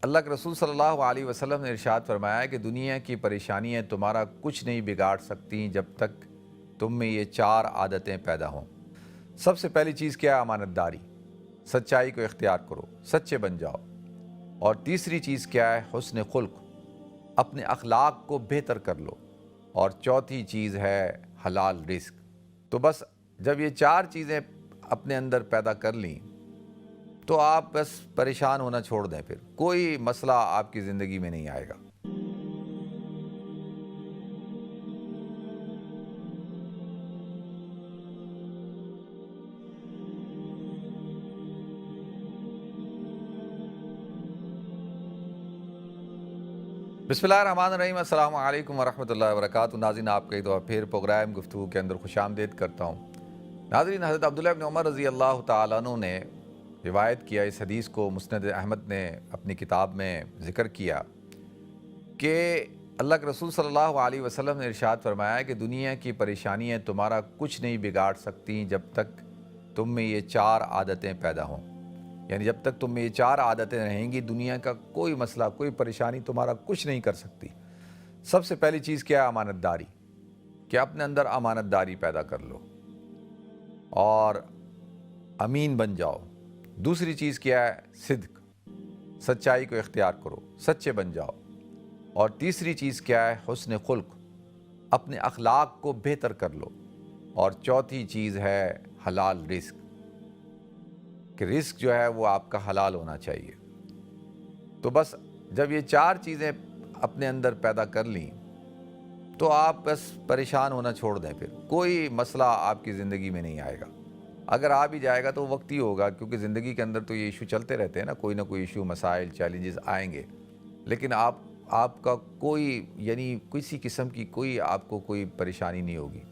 اللہ کے رسول صلی اللہ علیہ وسلم نے ارشاد فرمایا ہے کہ دنیا کی پریشانیاں تمہارا کچھ نہیں بگاڑ سکتی جب تک تم میں یہ 4 عادتیں پیدا ہوں۔ سب سے پہلی چیز کیا ہے؟ امانت داری، سچائی کو اختیار کرو، سچے بن جاؤ۔ اور تیسری چیز کیا ہے؟ حسن خلق، اپنے اخلاق کو بہتر کر لو۔ اور چوتھی چیز ہے حلال رزق۔ تو بس جب یہ 4 چیزیں اپنے اندر پیدا کر لیں تو آپ بس پریشان ہونا چھوڑ دیں، پھر کوئی مسئلہ آپ کی زندگی میں نہیں آئے گا۔ بسم اللہ الرحمن الرحیم۔ السلام علیکم ورحمۃ اللہ وبرکاتہ۔ ناظرین، آپ کا ایک دفعہ پھر پروگرام گفتگو کے اندر خوش آمدید کرتا ہوں۔ ناظرین، حضرت عبداللہ بن عمر رضی اللہ تعالیٰ عنہ نے روایت کیا، اس حدیث کو مسند احمد نے اپنی کتاب میں ذکر کیا کہ اللہ کے رسول صلی اللہ علیہ وسلم نے ارشاد فرمایا ہے کہ دنیا کی پریشانیاں تمہارا کچھ نہیں بگاڑ سکتی جب تک تم میں یہ 4 عادتیں پیدا ہوں۔ یعنی جب تک تم میں یہ 4 عادتیں رہیں گی، دنیا کا کوئی مسئلہ، کوئی پریشانی تمہارا کچھ نہیں کر سکتی۔ سب سے پہلی چیز کیا ہے؟ امانت داری، کہ اپنے اندر امانت داری پیدا کر لو اور امین بن جاؤ۔ دوسری چیز کیا ہے؟ صدق، سچائی کو اختیار کرو، سچے بن جاؤ۔ اور تیسری چیز کیا ہے؟ حسن خلق، اپنے اخلاق کو بہتر کر لو۔ اور چوتھی چیز ہے حلال رزق، کہ رزق جو ہے وہ آپ کا حلال ہونا چاہیے۔ تو بس جب یہ 4 چیزیں اپنے اندر پیدا کر لیں تو آپ بس پریشان ہونا چھوڑ دیں، پھر کوئی مسئلہ آپ کی زندگی میں نہیں آئے گا۔ اگر آ بھی جائے گا تو وقتی ہوگا، کیونکہ زندگی کے اندر تو یہ ایشو چلتے رہتے ہیں نا، کوئی نہ کوئی ایشو، مسائل، چیلنجز آئیں گے، لیکن آپ کا کوئی یعنی کسی قسم کی کوئی آپ کو کوئی پریشانی نہیں ہوگی۔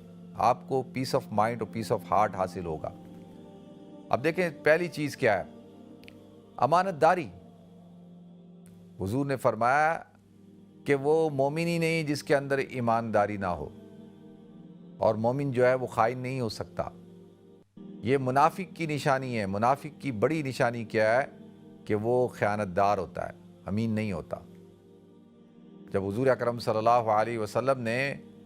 آپ کو پیس آف مائنڈ اور پیس آف ہارٹ حاصل ہوگا۔ اب دیکھیں پہلی چیز کیا ہے؟ امانت داری۔ حضور نے فرمایا کہ وہ مومن ہی نہیں جس کے اندر ایمانداری نہ ہو، اور مومن جو ہے وہ خائن نہیں ہو سکتا۔ یہ منافق کی نشانی ہے۔ منافق کی بڑی نشانی کیا ہے؟ کہ وہ خیانت دار ہوتا ہے، امین نہیں ہوتا۔ جب حضور اکرم صلی اللہ علیہ وسلم نے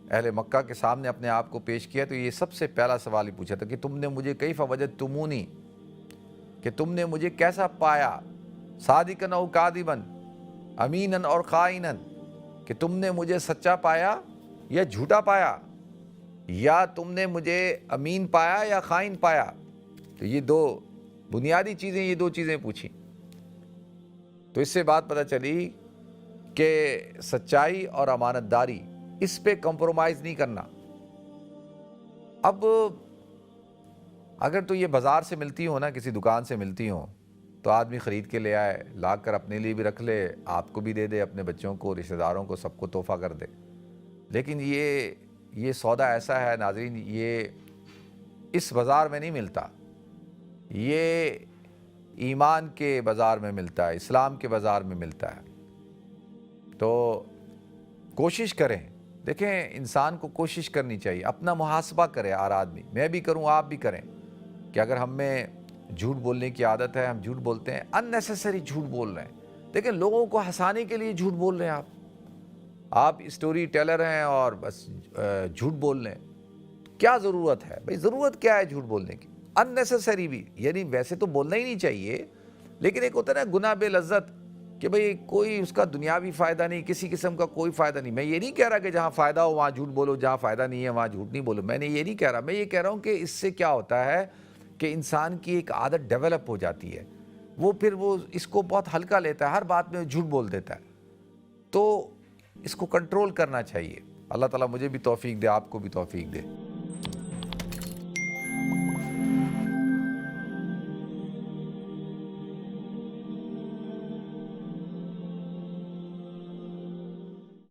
اہل مکہ کے سامنے اپنے آپ کو پیش کیا تو یہ سب سے پہلا سوال ہی پوچھا تھا کہ تم نے مجھے کیف وجدتمونی، کہ تم نے مجھے کیسا پایا، صادقاً او کاذباً، امیناً اور خائناً، کہ تم نے مجھے سچا پایا یا جھوٹا پایا، یا تم نے مجھے امین پایا یا خائن پایا۔ تو یہ 2 بنیادی چیزیں، یہ 2 چیزیں پوچھی۔ تو اس سے بات پتہ چلی کہ سچائی اور امانت داری، اس پہ کمپرومائز نہیں کرنا۔ اب اگر تو یہ بازار سے ملتی ہو نا، کسی دکان سے ملتی ہوں، تو آدمی خرید کے لے آئے، لا کر اپنے لیے بھی رکھ لے، آپ کو بھی دے دے، اپنے بچوں کو، رشتہ داروں کو، سب کو تحفہ کر دے۔ لیکن یہ سودا ایسا ہے ناظرین، یہ اس بازار میں نہیں ملتا، یہ ایمان کے بازار میں ملتا ہے، اسلام کے بازار میں ملتا ہے۔ تو کوشش کریں، دیکھیں انسان کو کوشش کرنی چاہیے، اپنا محاسبہ کرے ہر آدمی، میں بھی کروں، آپ بھی کریں، کہ اگر ہم میں جھوٹ بولنے کی عادت ہے، ہم جھوٹ بولتے ہیں، ان نیسیسری جھوٹ بول رہے ہیں۔ دیکھیں لوگوں کو ہنسانے کے لیے جھوٹ بول رہے ہیں، آپ اسٹوری ٹیلر ہیں اور بس جھوٹ بول رہے ہیں۔ کیا ضرورت ہے بھئی؟ ضرورت کیا ہے جھوٹ بولنے کی؟ ان نیسیسری بھی، یعنی ویسے تو بولنا ہی نہیں چاہیے، لیکن ایک ہوتا ہے نا گناہ بے لذت، کہ بھئی کوئی اس کا دنیاوی فائدہ نہیں، کسی قسم کا کوئی فائدہ نہیں۔ میں یہ نہیں کہہ رہا کہ جہاں فائدہ ہو وہاں جھوٹ بولو، جہاں فائدہ نہیں ہے وہاں جھوٹ نہیں بولو، میں نے یہ نہیں کہہ رہا۔ میں یہ کہہ رہا ہوں کہ اس سے کیا ہوتا ہے کہ انسان کی ایک عادت ڈیولپ ہو جاتی ہے، پھر وہ اس کو بہت ہلکا لیتا ہے، ہر بات میں جھوٹ بول دیتا ہے۔ تو اس کو کنٹرول کرنا چاہیے۔ اللہ تعالیٰ مجھے بھی توفیق دے، آپ کو بھی توفیق دے۔